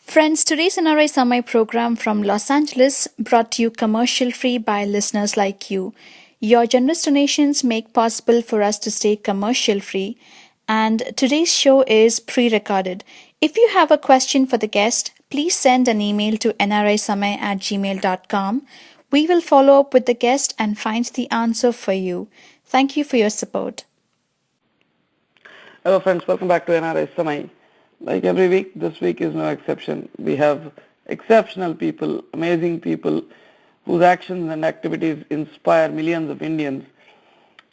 Friends, today's NRI Samay program from Los Angeles brought to you commercial free by listeners like you. Your generous donations make possible for us to stay commercial free, and today's show is pre-recorded. If you have a question for the guest, please send an email to nrisamay@gmail.com. We will follow up with the guest and find the answer for you. Thank you for your support. Hello friends, welcome back to NRI Samay. Like every week, this week is no exception. We have exceptional people, amazing people whose actions and activities inspire millions of Indians.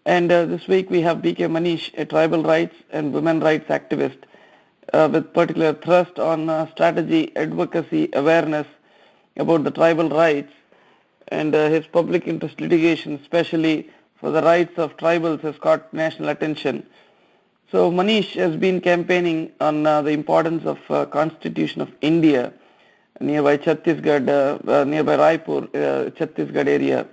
And this week we have B K Manish, a tribal rights and women rights activist with particular thrust on strategy, advocacy, awareness about the tribal rights, and his public interest litigation, especially for the rights of tribals, has caught national attention. So Manish has been campaigning on the importance of Constitution of India nearby Chhattisgarh, nearby Raipur, Chhattisgarh area.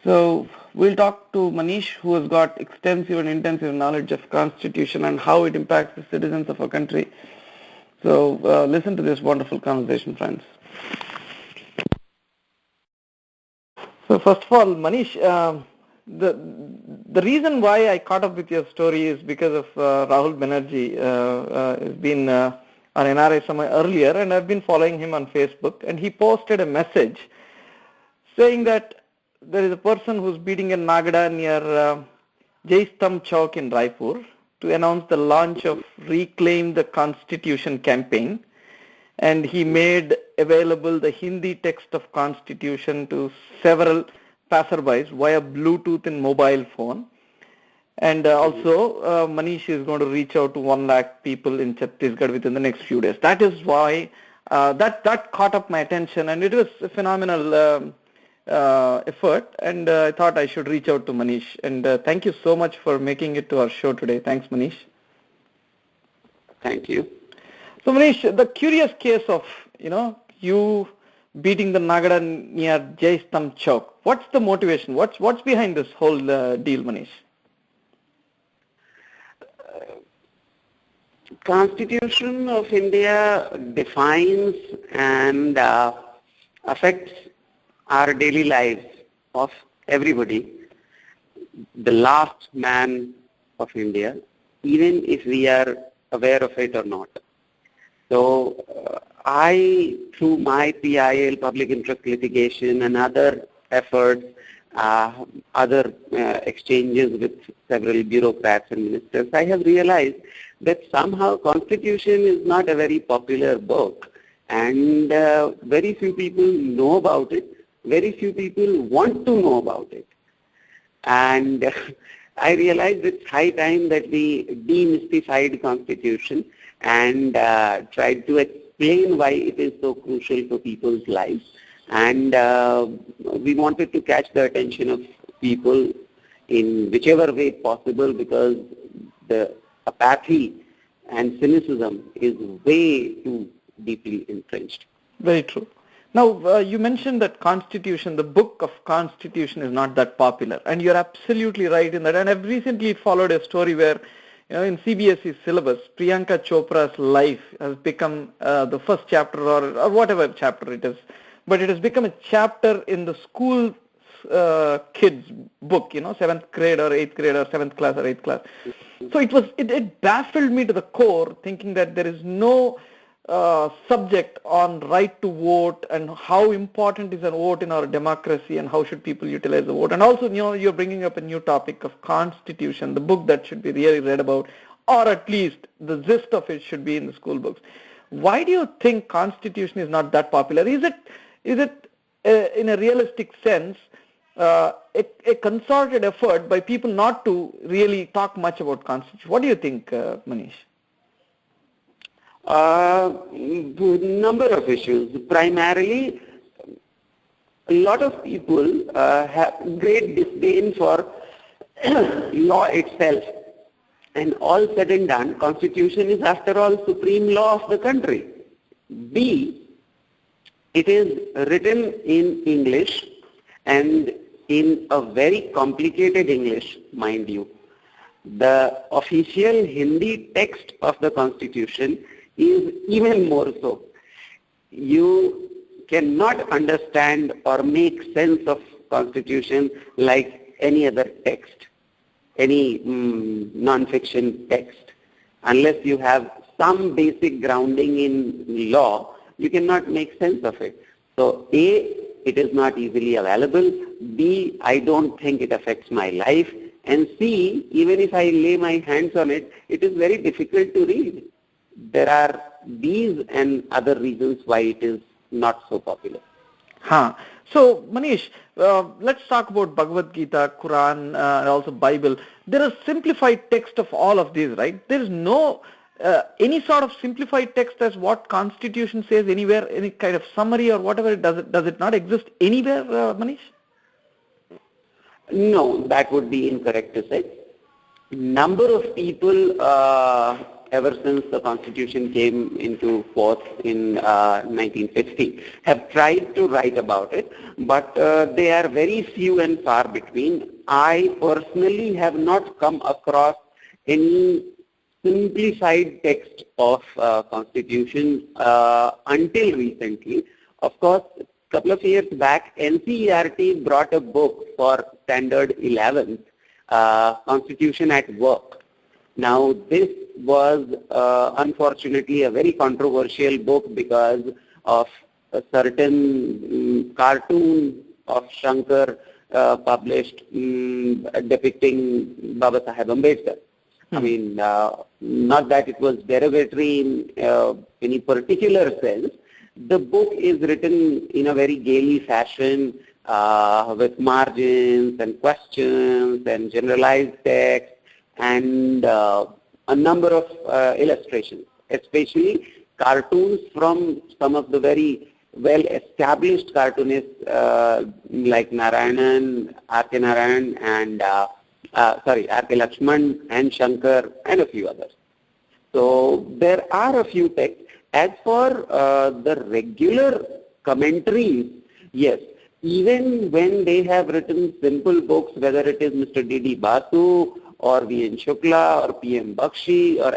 So we'll talk to Manish, who has got extensive and intensive knowledge of Constitution and how it impacts the citizens of our country. So listen to this wonderful conversation, friends. So first of all, Manish, the reason why I caught up with your story is because of Rahul Banerjee. Has been on NRI Samay earlier, and I've been following him on Facebook, and he posted a message saying that there is a person who's beating a nagada near Jaistmbh Chowk in Raipur to announce the launch of Reclaim the Constitution campaign, and he made available the Hindi text of Constitution to several passerbys via Bluetooth in mobile phone. And also Manish is going to reach out to 1 lakh people in Chhattisgarh within the next few days. That is why that caught up my attention, and it was a phenomenal effort, and I thought I should reach out to Manish. And thank you so much for making it to our show today. Thanks, Manish. Thank you. So Manish, the curious case of, you beating the nagada near Jaistmbh Chowk. What's the motivation? What's behind this whole deal, Manish? Constitution of India defines and affects our daily lives of everybody, the last man of India, even if we are aware of it or not. So I, through my PIL, public interest litigation, and other efforts, other exchanges with several bureaucrats and ministers, I have realized that somehow Constitution is not a very popular book, and very few people know about it, very few people want to know about it. And I realized it's high time that we demystified Constitution and tried to explain why it is so crucial for people's lives. And we wanted to catch the attention of people in whichever way possible, because the apathy and cynicism is way too deeply entrenched. Very true. Now, you mentioned that Constitution, the book of Constitution, is not that popular, and you're absolutely right in that. And I've recently followed a story where, in CBSE syllabus, Priyanka Chopra's life has become the first chapter, or whatever chapter it is, but it has become a chapter in the school kids book, 7th grade or 8th grade or 7th class or 8th class. So it baffled me to the core, thinking that there is no subject on right to vote and how important is a vote in our democracy and how should people utilize the vote. And also, you're bringing up a new topic of Constitution, the book that should be really read about, or at least the gist of it should be in the school books. Why do you think Constitution is not that popular? Is it in a realistic sense a concerted effort by people not to really talk much about Constitution? What do you think, Manish? Number of issues. Primarily, a lot of people have great disdain for law itself. And all said and done, Constitution is after all supreme law of the country. B, it is written in English, and in a very complicated English, mind you. The official Hindi text of the Constitution is even more so. you cannot understand or make sense of Constitution like any other text, any non-fiction text. Unless you have some basic grounding in law, you cannot make sense of it. So A, it is not easily available. B, I don't think it affects my life. And C, even if I lay my hands on it, it is very difficult to read. There are these and other reasons why it is not so popular. So, Manish, let's talk about Bhagavad Gita, Quran, and also Bible. There is simplified text of all of these, right? There is no any sort of simplified text as what Constitution says anywhere, any kind of summary or whatever. Does it not exist anywhere, Manish? No, that would be incorrect to say. Number of people, ever since the Constitution came into force in 1950, have tried to write about it, but they are very few and far between. I personally have not come across any simplified text of Constitution until recently. Of course, a couple of years back, NCERT brought a book for Standard 11th, Constitution at Work. Now, this was unfortunately a very controversial book because of a certain cartoon of Shankar published depicting Baba Saheb Ambedkar. I mean, not that it was derogatory in any particular sense. The book is written in a very gaily fashion with margins and questions and generalized text and a number of illustrations, especially cartoons from some of the very well-established cartoonists like Narayanan, R.K. Narayan and R.K. Lakshman and Shankar and a few others. So there are a few texts. As for the regular commentaries, yes, even when they have written simple books, whether it is Mr. D.D. Basu or V.N. Shukla or P.M. Bakshi or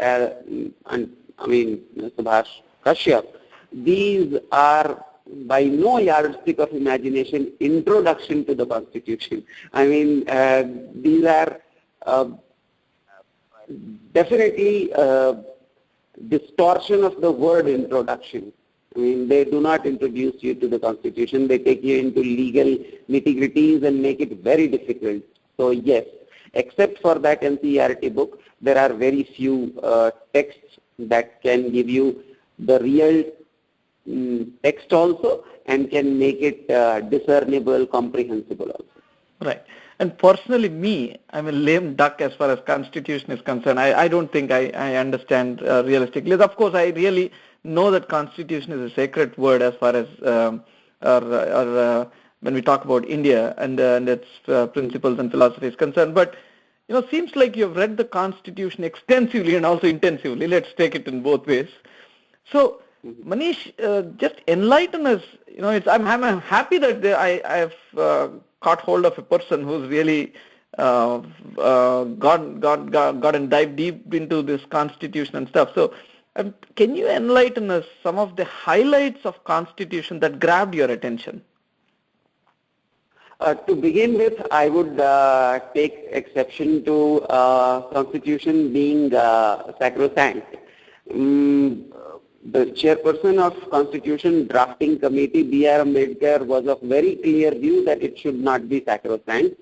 Subhash Kashyap, these are by no yardstick of imagination introduction to the Constitution. I mean, these are definitely distortion of the word introduction. I mean, they do not introduce you to the Constitution. They take you into legal nitty-gritties and make it very difficult. So yes, except for that NCERT book, there are very few texts that can give you the real text also and can make it discernible, comprehensible also. Right. And personally, I'm a lame duck as far as Constitution is concerned. I don't think I understand realistically. Of course, I really know that Constitution is a sacred word as far as when we talk about India and its principles and philosophy is concerned. But, seems like you've read the Constitution extensively and also intensively. Let's take it in both ways. So, Manish, just enlighten us. I'm happy that I've caught hold of a person who's really gone and dived deep into this Constitution and stuff. So, can you enlighten us some of the highlights of Constitution that grabbed your attention? To begin with, I would take exception to Constitution being sacrosanct. The chairperson of Constitution Drafting Committee, B.R. Ambedkar, was of very clear view that it should not be sacrosanct.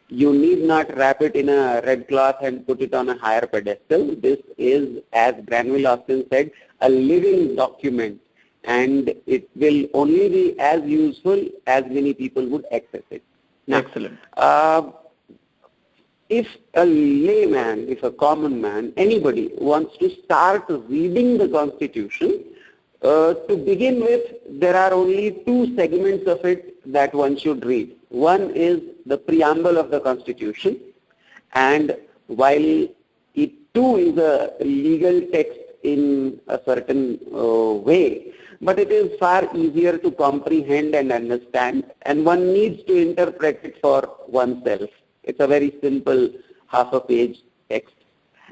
You need not wrap it in a red cloth and put it on a higher pedestal. This is, as Granville Austin said, a living document, and it will only be as useful as many people would access it. Now, excellent. If a layman, if a common man, anybody wants to start reading the Constitution, to begin with, there are only two segments of it that one should read. One is the preamble of the Constitution, and while it too is a legal text in a certain way, but it is far easier to comprehend and understand, and one needs to interpret it for oneself. It's a very simple half a page text.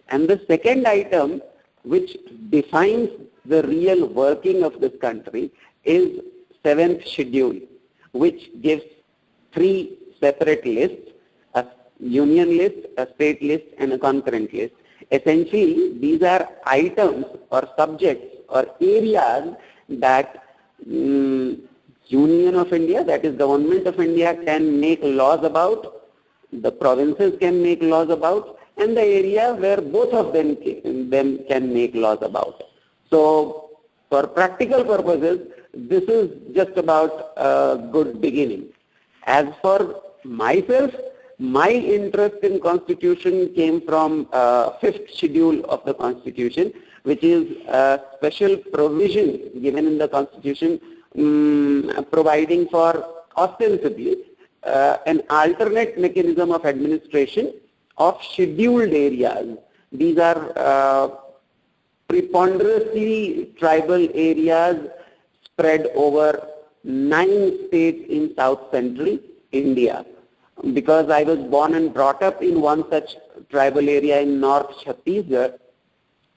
And the second item, which defines the real working of this country is 7th schedule, which gives 3 separate lists, a union list, a state list, and a concurrent list. Essentially, these are items or subjects or areas that Union of India, that is Government of India, can make laws about, the provinces can make laws about, and the area where both of them can make laws about. So, for practical purposes, this is just about a good beginning. As for myself, my interest in Constitution came from 5th schedule of the Constitution, which is a special provision given in the Constitution providing for ostensibly an alternate mechanism of administration of scheduled areas. These are preponderously tribal areas spread over 9 states in South Central India. Because I was born and brought up in one such tribal area in North Chhattisgarh,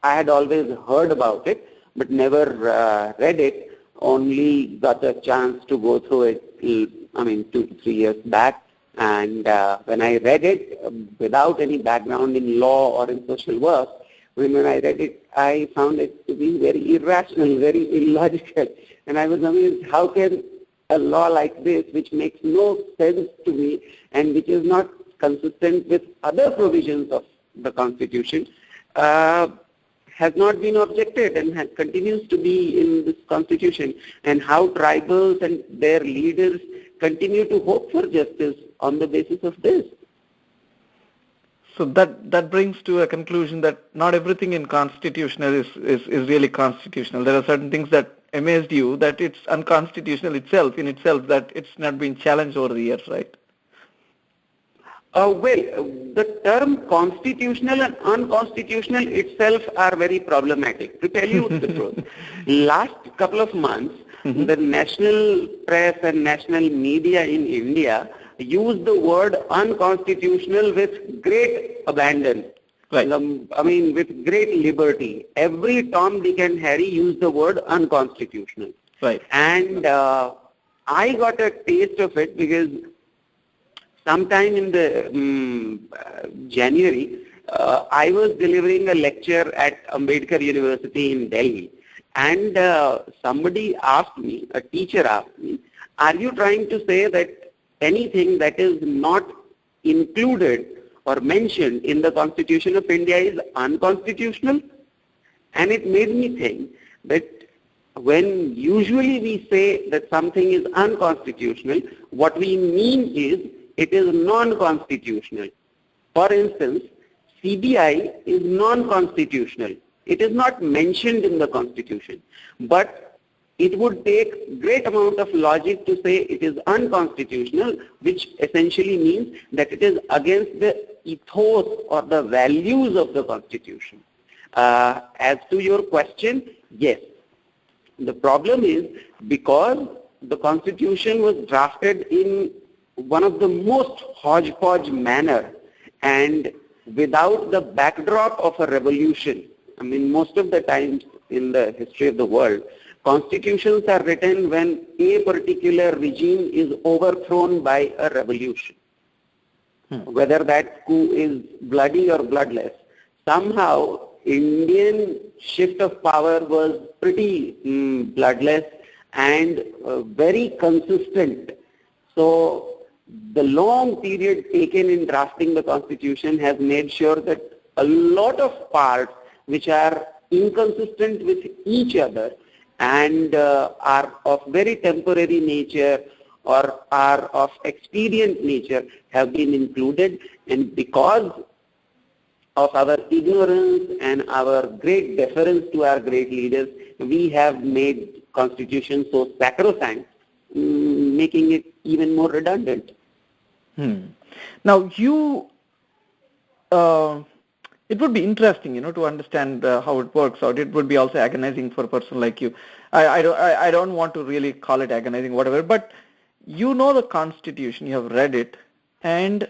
I had always heard about it, but never read it. Only got a chance to go through it, 2 to 3 years back. And when I read it, without any background in law or in social work, when I read it, I found it to be very irrational, very illogical. And I was amazed, how can a law like this, which makes no sense to me and which is not consistent with other provisions of the Constitution, has not been objected and continues to be in this Constitution, and how tribals and their leaders continue to hope for justice on the basis of this. So that brings to a conclusion that not everything in constitutional is really constitutional. There are certain things that amazed you, that it's unconstitutional in itself, that it's not been challenged over the years, right? Well, the term constitutional and unconstitutional itself are very problematic. To tell you the truth, last couple of months, the national press and national media in India use the word unconstitutional with great abandon. Right. With great liberty. Every Tom, Dick and Harry use the word unconstitutional. Right. And I got a taste of it because sometime in the January, I was delivering a lecture at Ambedkar University in Delhi. And somebody asked me, a teacher asked me, are you trying to say that anything that is not included or mentioned in the Constitution of India is unconstitutional? And it made me think that when usually we say that something is unconstitutional, what we mean is it is non-constitutional. For instance, CBI is non-constitutional. It is not mentioned in the Constitution, but it would take great amount of logic to say it is unconstitutional, which essentially means that it is against the ethos or the values of the Constitution. As to your question, yes. The problem is because the Constitution was drafted in one of the most hodgepodge manner and without the backdrop of a revolution. Most of the times in the history of the world, constitutions are written when a particular regime is overthrown by a revolution. Whether that coup is bloody or bloodless. Somehow, Indian shift of power was pretty bloodless and very consistent. So, the long period taken in drafting the Constitution has made sure that a lot of parts which are inconsistent with each other and are of very temporary nature or are of expedient nature have been included, and because of our ignorance and our great deference to our great leaders, we have made Constitution so sacrosanct, making it even more redundant. Now, it would be interesting, to understand how it works out. It would be also agonizing for a person like you. I don't want to really call it agonizing, whatever, but you know the Constitution, you have read it, and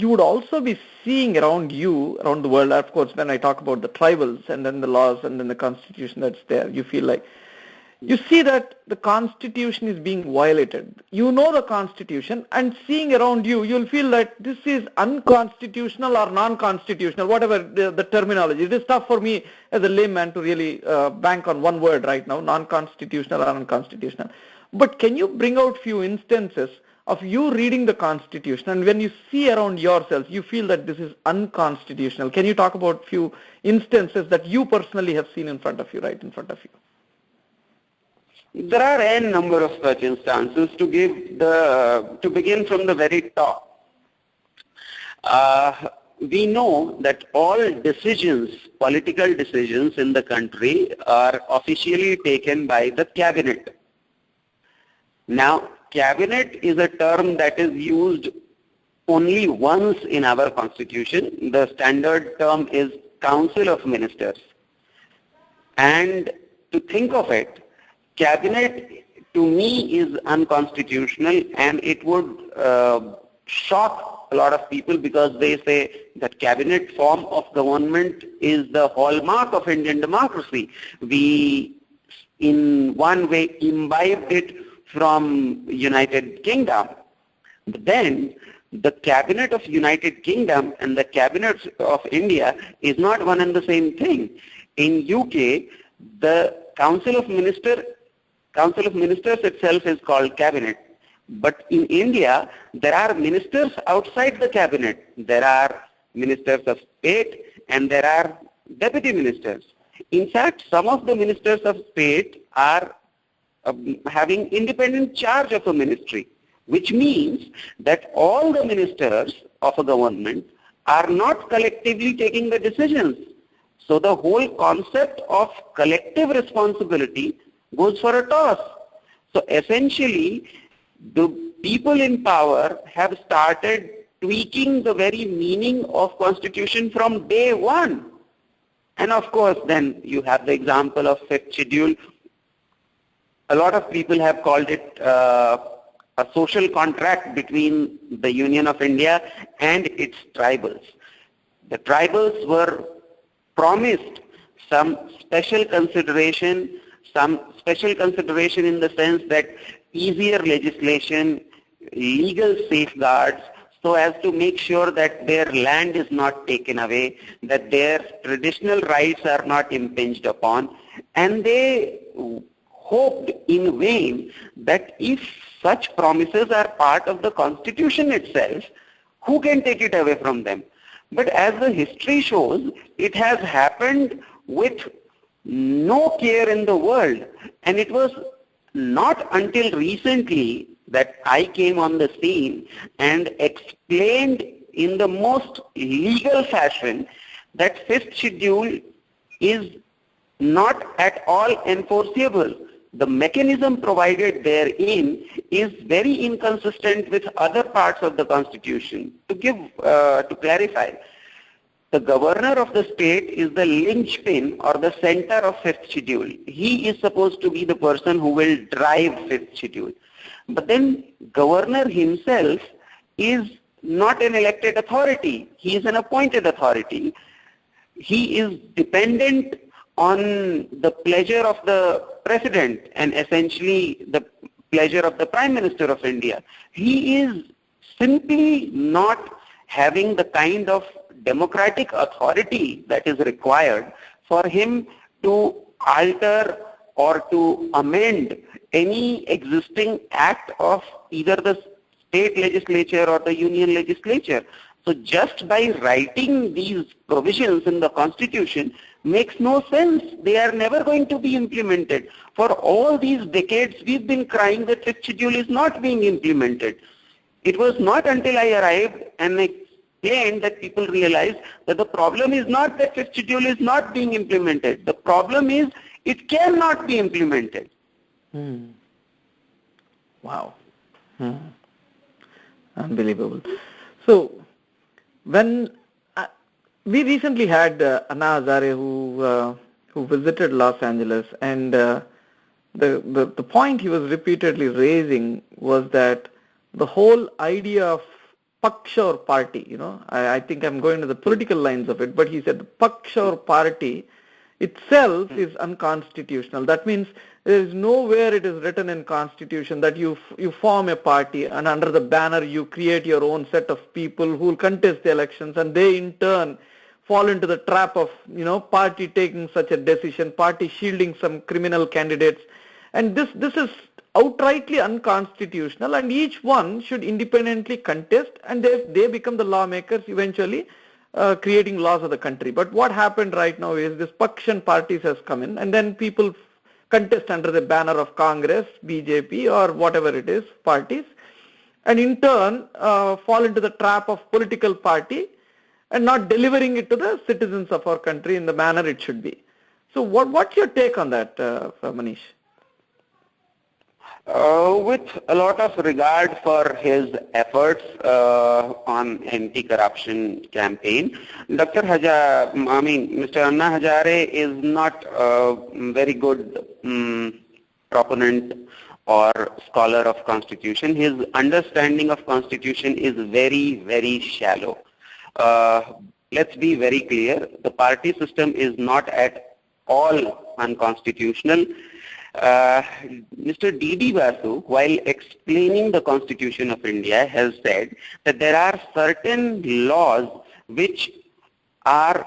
you would also be seeing around you, around the world, of course, when I talk about the tribals and then the laws and then the constitution that's there, you feel like, you see that the constitution is being violated. You know the constitution, and seeing around you, you'll feel that this is unconstitutional or non-constitutional, whatever the terminology. It is tough for me as a layman to really bank on one word right now, non-constitutional or unconstitutional. But can you bring out few instances of you reading the constitution, and when you see around yourselves, you feel that this is unconstitutional? Can you talk about few instances that you personally have seen in front of you, right in front of you? There are n number of such instances. To begin from the very top. We know that all decisions, political decisions in the country are officially taken by the cabinet. Now, cabinet is a term that is used only once in our constitution. The standard term is Council of Ministers. And to think of it, cabinet to me is unconstitutional, and it would shock a lot of people because they say that cabinet form of government is the hallmark of Indian democracy. We in one way imbibed it from United Kingdom. But then the cabinet of United Kingdom and the cabinet of India is not one and the same thing. In UK, the Council of Ministers itself is called cabinet. But in India, there are ministers outside the cabinet. There are ministers of state and there are deputy ministers. In fact, some of the ministers of state are having independent charge of a ministry, which means that all the ministers of a government are not collectively taking the decisions. So the whole concept of collective responsibility goes for a toss. So essentially, the people in power have started tweaking the very meaning of constitution from day one. And of course, then you have the example of fifth schedule. A lot of people have called it a social contract between the Union of India and its tribals. The tribals were promised some special consideration in the sense that easier legislation, legal safeguards, so as to make sure that their land is not taken away, that their traditional rights are not impinged upon, and they hoped in vain that if such promises are part of the constitution itself, who can take it away from them? But as the history shows, it has happened with no care in the world, and it was not until recently that I came on the scene and explained in the most legal fashion that fifth schedule is not at all enforceable. The mechanism provided therein is very inconsistent with other parts of the constitution. To clarify, the governor of the state is the linchpin or the center of fifth schedule. He is supposed to be the person who will drive fifth schedule. But then governor himself is not an elected authority. He is an appointed authority. He is dependent on the pleasure of the president and essentially the pleasure of the Prime Minister of India. He is simply not having the kind of democratic authority that is required for him to alter or to amend any existing act of either the state legislature or the union legislature. So just by writing these provisions in the constitution makes no sense. They are never going to be implemented. For all these decades, we've been crying that fifth schedule is not being implemented. It was not until I arrived and explained that people realized that the problem is not that fifth schedule is not being implemented. The problem is it cannot be implemented. Wow. Unbelievable. So, when we recently had Anna Hazare who visited Los Angeles, and the point he was repeatedly raising was that the whole idea of paksha or party, I think I'm going to the political lines of it, but he said the paksha or party itself is unconstitutional. That means there is nowhere it is written in constitution that you form a party and under the banner you create your own set of people who will contest the elections, and they in turn fall into the trap of party taking such a decision, party shielding some criminal candidates, and this is outrightly unconstitutional, and each one should independently contest, and they become the lawmakers eventually, creating laws of the country. But what happened right now is this Pakshan parties has come in, and then people contest under the banner of Congress, BJP or whatever it is, parties, and in turn fall into the trap of political party and not delivering it to the citizens of our country in the manner it should be. So what's your take on that, Manish? With a lot of regard for his efforts on anti-corruption campaign, Mr. Anna Hazare is not a very good proponent or scholar of Constitution. His understanding of Constitution is very, very shallow. Let's be very clear, the party system is not at all unconstitutional. Mr. D.D. Basu, while explaining the Constitution of India, has said that there are certain laws which are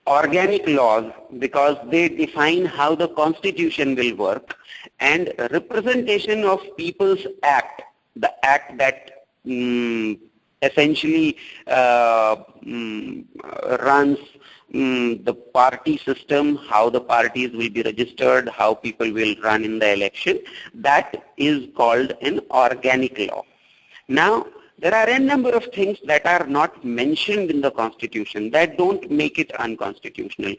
organic laws because they define how the Constitution will work, and representation of People's Act, the act that essentially runs the party system, how the parties will be registered, how people will run in the election, that is called an organic law. Now, there are a number of things that are not mentioned in the Constitution that don't make it unconstitutional.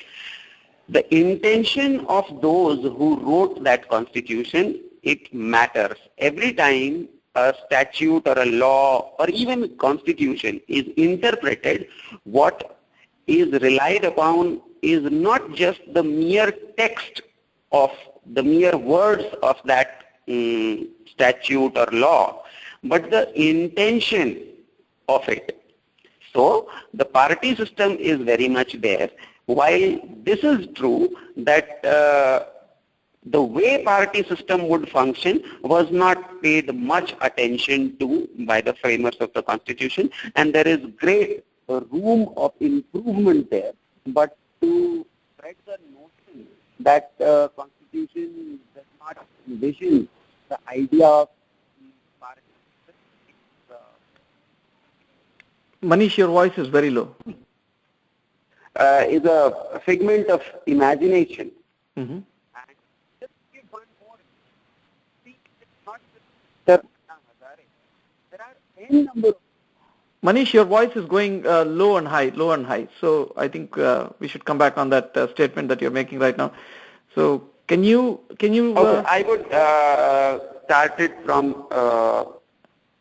The intention of those who wrote that Constitution, it matters. Every time a statute or a law or even a Constitution is interpreted, what is relied upon is not just the mere text of the mere words of that statute or law, but the intention of it. So the party system is very much there. While this is true that the way party system would function was not paid much attention to by the framers of the Constitution, and there is great room of improvement there. But to spread the notion that Constitution does not envision the idea of party system, Manish, your voice is very low. Is a figment of imagination. Mm-hmm. And just give one more. See, it's not just there are any number of. Manish, your voice is going low and high. So I think we should come back on that statement that you're making right now. So can you? Okay, I would start it from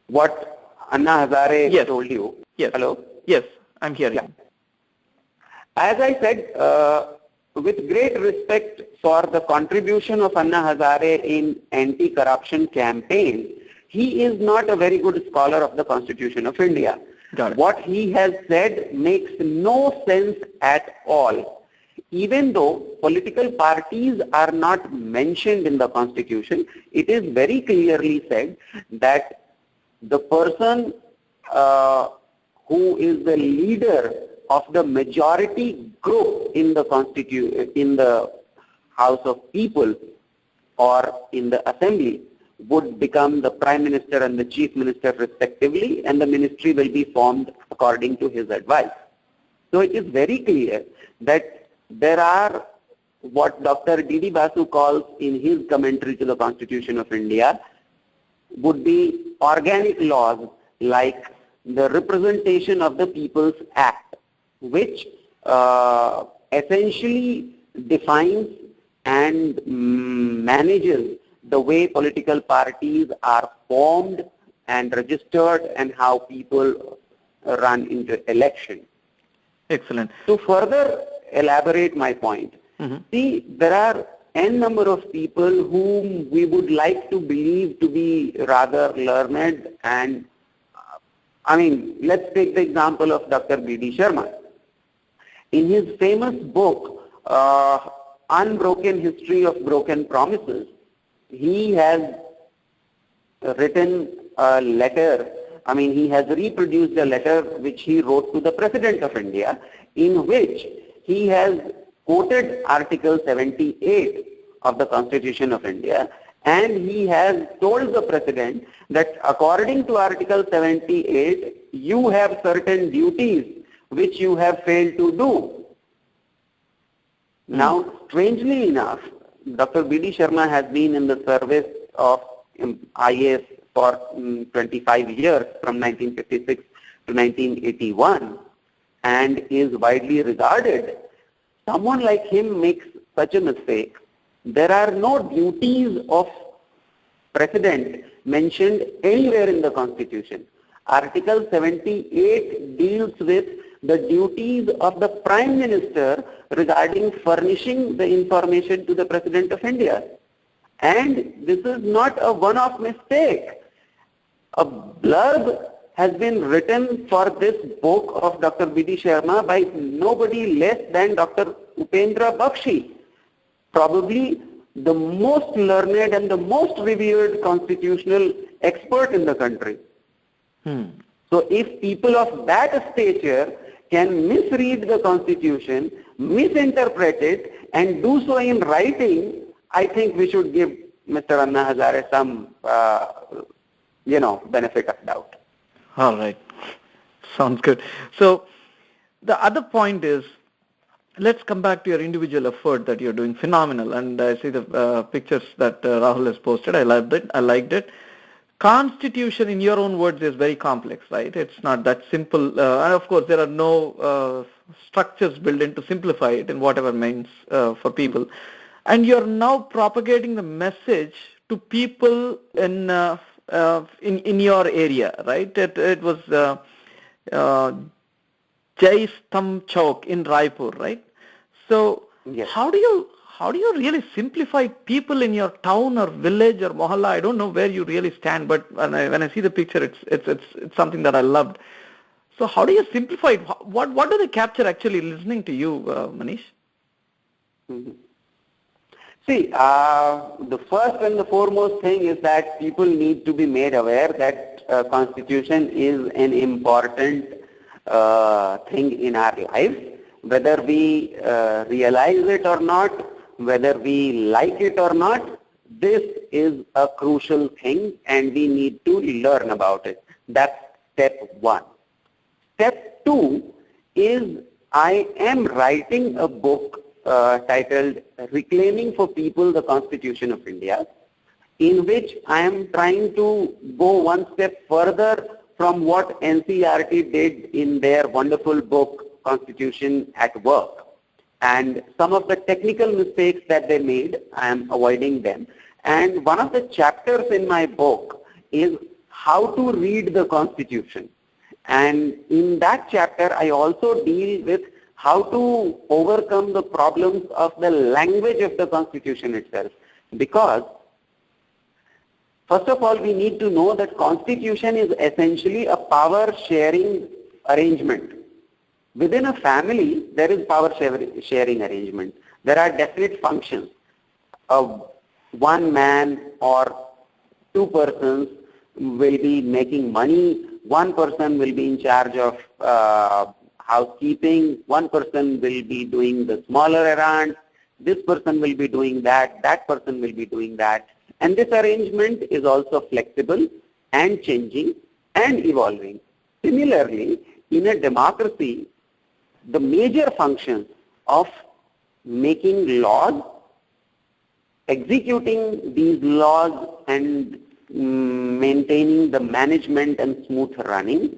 what Anna Hazare told you. Yes. Hello? Yes, I'm hearing. Yeah. As I said, with great respect for the contribution of Anna Hazare in anti-corruption campaign, he is not a very good scholar of the Constitution of India. What he has said makes no sense at all. Even though political parties are not mentioned in the Constitution, it is very clearly said that the person who is the leader of the majority group in the House of People or in the Assembly would become the Prime Minister and the Chief Minister respectively, and the ministry will be formed according to his advice. So it is very clear that there are what Dr. D.D. Basu calls in his commentary to the Constitution of India would be organic laws like the Representation of the People's Act, which essentially defines and manages the way political parties are formed and registered and how people run into election. Excellent. To further elaborate my point, see, there are n number of people whom we would like to believe to be rather learned and I mean, let's take the example of Dr. B D Sharma. In his famous book, Unbroken History of Broken Promises, he has written a letter, he has reproduced a letter which he wrote to the President of India, in which he has quoted Article 78 of the Constitution of India, and he has told the President that according to Article 78, you have certain duties which you have failed to do. Now, strangely enough, Dr. B D Sharma has been in the service of IAS for 25 years, from 1956 to 1981, and is widely regarded. Someone like him makes such a mistake. There are no duties of President mentioned anywhere in the Constitution. Article 78 deals with the duties of the Prime Minister regarding furnishing the information to the President of India. And this is not a one-off mistake. A blurb has been written for this book of Dr. B D Sharma by nobody less than Dr. Upendra Bakshi, probably the most learned and the most revered constitutional expert in the country. So if people of that stature can misread the Constitution, misinterpret it, and do so in writing, I think we should give Mr. Anna Hazare some, benefit of doubt. All right. Sounds good. So the other point is, let's come back to your individual effort that you're doing. Phenomenal. And I see the pictures that Rahul has posted. I liked it. Constitution, in your own words, is very complex, right? It's not that simple. And of course, there are no structures built in to simplify it in whatever means for people. And you're now propagating the message to people in your area, right? It was Jaistmbh Chowk in Raipur, right? So yes. How do you really simplify people in your town or village or mohalla? I don't know where you really stand, but when I see the picture, it's something that I loved. So how do you simplify it? What do they capture actually listening to you, Manish? See, the first and the foremost thing is that people need to be made aware that Constitution is an important thing in our lives, whether we realize it or not, whether we like it or not. This is a crucial thing and we need to learn about it. That's step one. Step two is I am writing a book titled Reclaiming for People the Constitution of India, in which I am trying to go one step further from what NCERT did in their wonderful book Constitution at Work. And some of the technical mistakes that they made, I am avoiding them. And one of the chapters in my book is how to read the Constitution. And in that chapter, I also deal with how to overcome the problems of the language of the Constitution itself. Because, first of all, we need to know that Constitution is essentially a power-sharing arrangement. Within a family, there is power-sharing arrangement. There are definite functions. One man or two persons will be making money. One person will be in charge of housekeeping, one person will be doing the smaller errands, this person will be doing that person will be doing that. And this arrangement is also flexible and changing and evolving. Similarly, in a democracy, the major functions of making laws, executing these laws and maintaining the management and smooth running,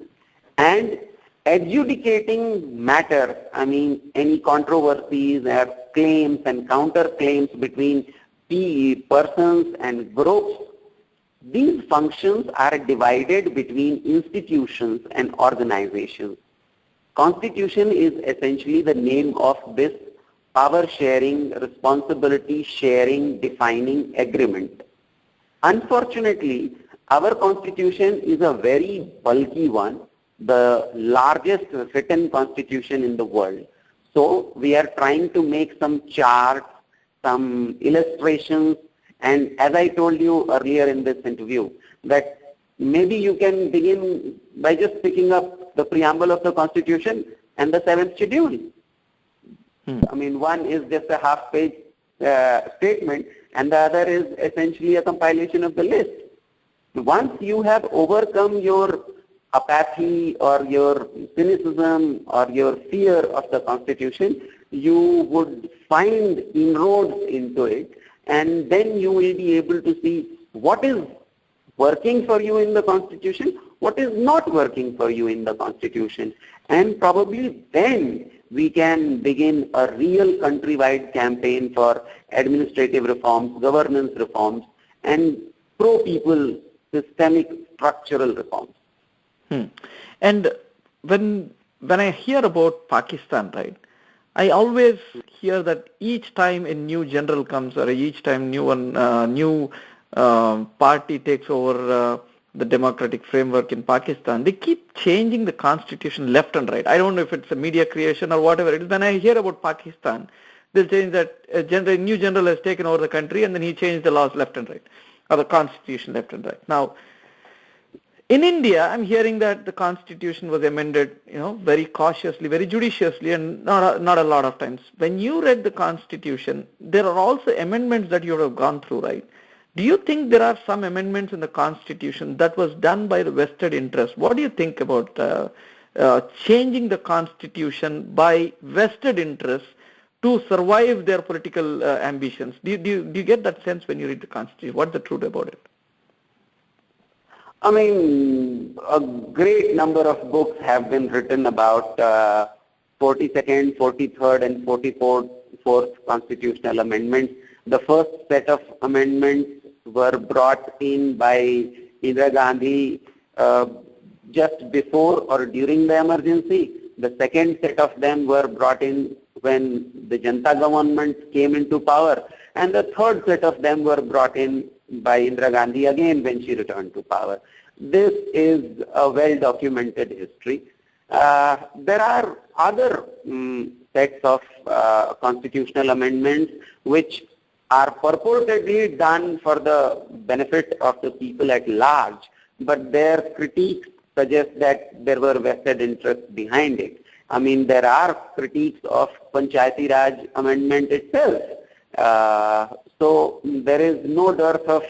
and adjudicating matter, any controversies or claims and counterclaims between persons and groups. These functions are divided between institutions and organizations. Constitution is essentially the name of this power sharing, responsibility sharing, defining agreement. Unfortunately, our Constitution is a very bulky one, the largest written constitution in the world. So we are trying to make some charts, some illustrations, and as I told you earlier in this interview, that maybe you can begin by just picking up the preamble of the Constitution and the 7th schedule. I mean, one is just a half-page statement, and the other is essentially a compilation of the list. Once you have overcome your apathy or your cynicism or your fear of the Constitution, you would find inroads into it, and then you will be able to see what is working for you in the Constitution, what is not working for you in the Constitution, and probably then we can begin a real countrywide campaign for administrative reforms, governance reforms, and pro-people systemic structural reforms. And when I hear about Pakistan, right, I always hear that each time a new general comes or each time new party takes over the democratic framework in Pakistan, they keep changing the constitution left and right. I don't know if it's a media creation or whatever it is. When I hear about Pakistan, they'll change that a new general has taken over the country and then he changed the laws left and right, or the constitution left and right. Now, in India, I'm hearing that the constitution was amended, very cautiously, very judiciously, and not a lot of times. When you read the constitution, there are also amendments that you have gone through, right? Do you think there are some amendments in the constitution that was done by the vested interest? What do you think about changing the constitution by vested interests to survive their political ambitions? Do you get that sense when you read the constitution? What's the truth about it? I mean, a great number of books have been written about 42nd, 43rd and 44th constitutional amendments. The first set of amendments were brought in by Indira Gandhi just before or during the emergency. The second set of them were brought in when the Janata government came into power. And the third set of them were brought in by Indira Gandhi again when she returned to power. This is a well-documented history. There are other sets of constitutional amendments which are purportedly done for the benefit of the people at large, but their critiques suggest that there were vested interests behind it. I mean, there are critiques of Panchayati Raj amendment itself. So there is no dearth of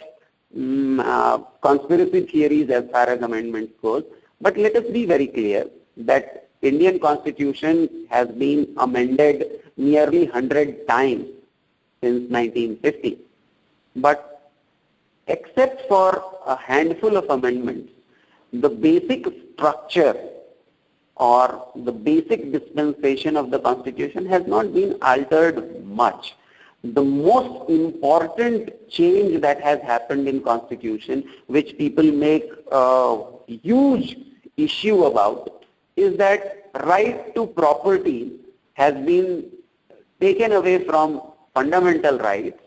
conspiracy theories as far as amendments goes. But let us be very clear that Indian Constitution has been amended nearly 100 times since 1950. But except for a handful of amendments, the basic structure or the basic dispensation of the Constitution has not been altered much. The most important change that has happened in Constitution, which people make a huge issue about, is that right to property has been taken away from fundamental rights,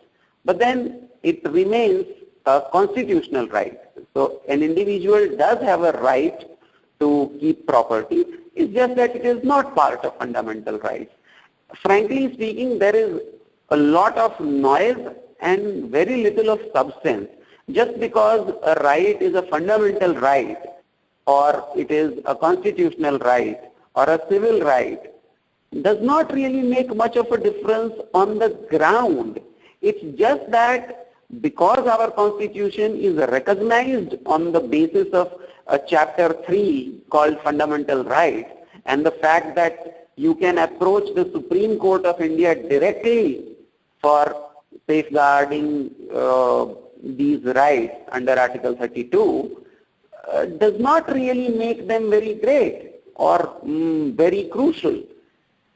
but then it remains a constitutional right. So an individual does have a right to keep property. It's just that it is not part of fundamental rights. Frankly speaking, there is a lot of noise and very little of substance. Just because a right is a fundamental right, or it is a constitutional right, or a civil right, does not really make much of a difference on the ground. It's just that because our Constitution is recognized on the basis of Chapter 3 called Fundamental Rights, and the fact that you can approach the Supreme Court of India directly for safeguarding these rights under Article 32, does not really make them very great or very crucial.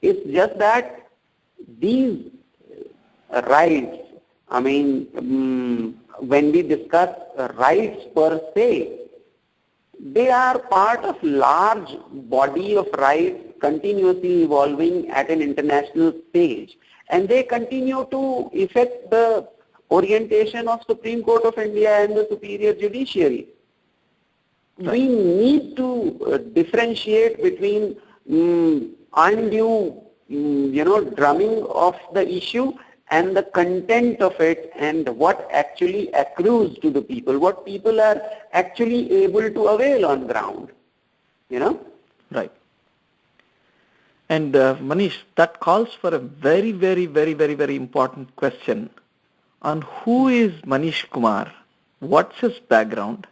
It's just that these rights, I mean, when we discuss rights per se, they are part of large body of rights continuously evolving at an international stage, and they continue to affect the orientation of Supreme Court of India and the superior judiciary. we need to differentiate between undue, drumming of the issue and the content of it and what actually accrues to the people, what people are actually able to avail on ground, Right. And Manish, that calls for a very, very, very, very, very important question on who is Manish Kumar, what's his background,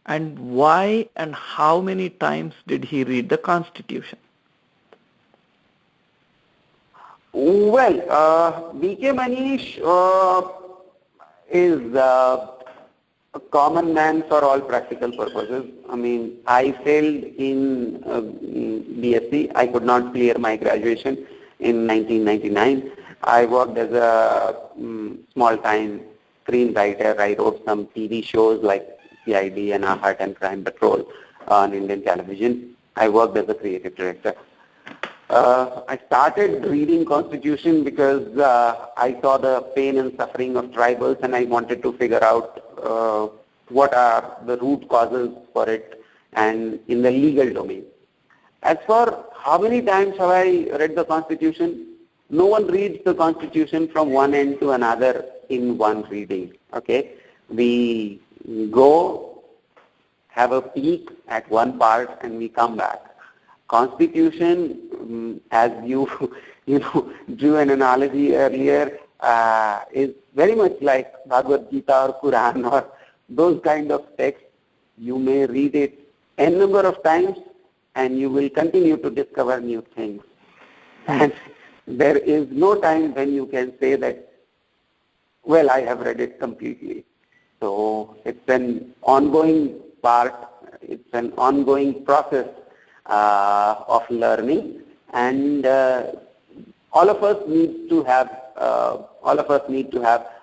and why and how many times did he read the Constitution? Well, B K Manish is a common man for all practical purposes. I mean, I failed in BSc. I could not clear my graduation in 1999. I worked as a small-time screenwriter. I wrote some TV shows like CID and Heart and Crime Patrol on Indian television. I worked as a creative director. I started reading Constitution because I saw the pain and suffering of tribals, and I wanted to figure out what are the root causes for it and in the legal domain. As for how many times have I read the Constitution, no one reads the Constitution from one end to another in one reading. Okay, we go, have a peek at one part, and we come back. Constitution, as you drew an analogy earlier, is very much like Bhagavad Gita or Quran or those kind of texts. You may read it n number of times and you will continue to discover new things. And there is no time when you can say that, well, I have read it completely. So it's an ongoing part, it's an ongoing process of learning, and all of us need to have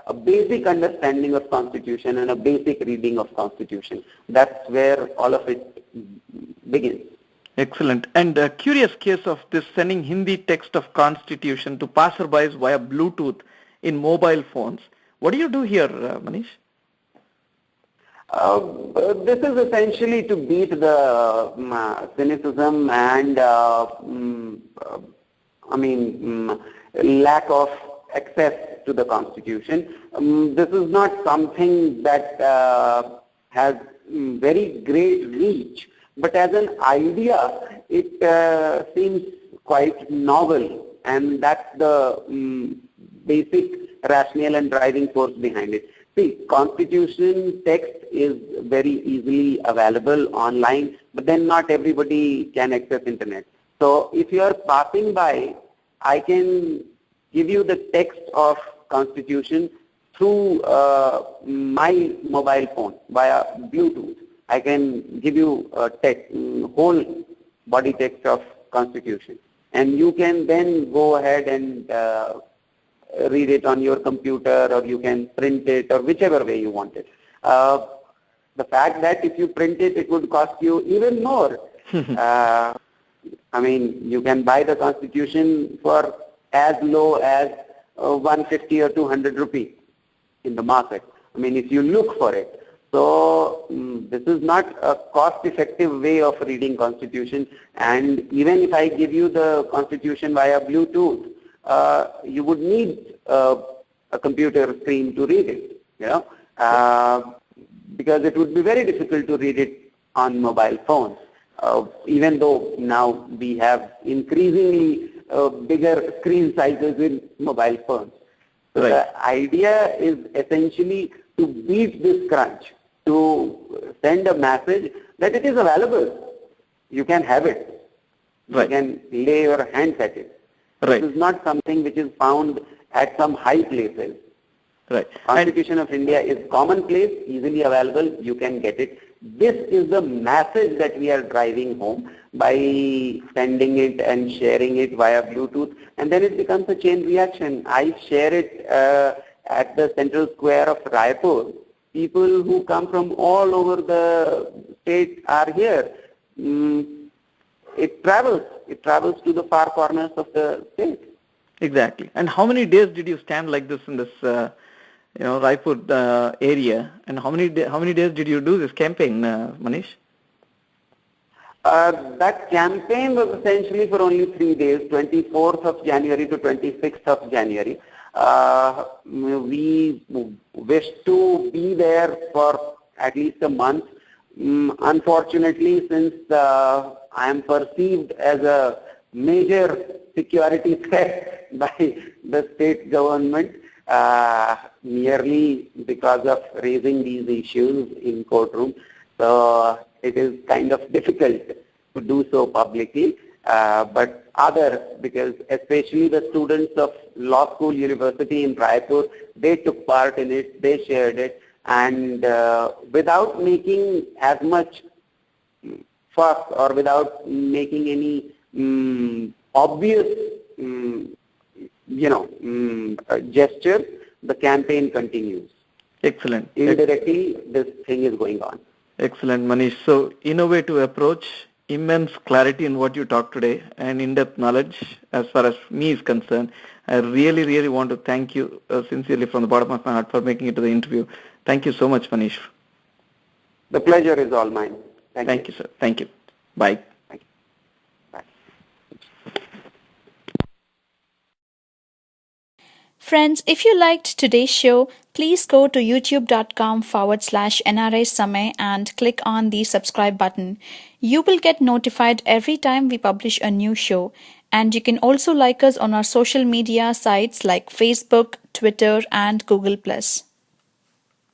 a basic understanding of Constitution and a basic reading of Constitution. That's where all of it begins. Excellent. And a curious case of this sending Hindi text of Constitution to passerbys via Bluetooth in mobile phones. What do you do here, Manish? This is essentially to beat the cynicism and lack of access to the Constitution. This is not something that has very great reach, but as an idea, it seems quite novel, and that's the basic rationale and driving force behind it. See, Constitution text is very easily available online, but then not everybody can access internet. So if you are passing by, I can give you the text of Constitution through my mobile phone via Bluetooth. I can give you a whole body text of Constitution, and you can then go ahead and read it on your computer, or you can print it, or whichever way you want it. The fact that if you print it, it would cost you even more. You can buy the Constitution for as low as 150 or 200 rupees in the market. If you look for it. So this is not a cost-effective way of reading Constitution. And even if I give you the Constitution via Bluetooth, you would need a computer screen to read it, because it would be very difficult to read it on mobile phones, even though now we have increasingly bigger screen sizes in mobile phones. So right. The idea is essentially to beat this crunch, to send a message that it is available. You can have it. Right. You can lay your hands at it. Right. This is not something which is found at some high places. Right. Constitution of India is commonplace, easily available, you can get it. This is the message that we are driving home by sending it and sharing it via Bluetooth, and then it becomes a chain reaction. I share it at the central square of Raipur. People who come from all over the state are here. It travels to the far corners of the state. Exactly. And how many days did you stand like this in this, Raipur area? And how many days did you do this campaign, Manish? That campaign was essentially for only 3 days, 24th of January to 26th of January. We wished to be there for at least a month. Unfortunately, since I am perceived as a major security threat by the state government, merely because of raising these issues in courtroom. So it is kind of difficult to do so publicly, but because especially the students of Law School University in Raipur, they took part in it, they shared it, and without making as much fuss or without making any obvious gesture, the campaign continues. Excellent. Indirectly, this thing is going on. Excellent, Manish. So, innovative approach, immense clarity in what you talked today, and in-depth knowledge as far as me is concerned. I really, really want to thank you sincerely from the bottom of my heart for making it to the interview. Thank you so much, Manish. The pleasure is all mine. Thank you, sir. Thank you. Bye. Thank you. Bye. Friends, if you liked today's show, please go to youtube.com/NRI Samay and click on the subscribe button. You will get notified every time we publish a new show. And you can also like us on our social media sites like Facebook, Twitter, and Google+.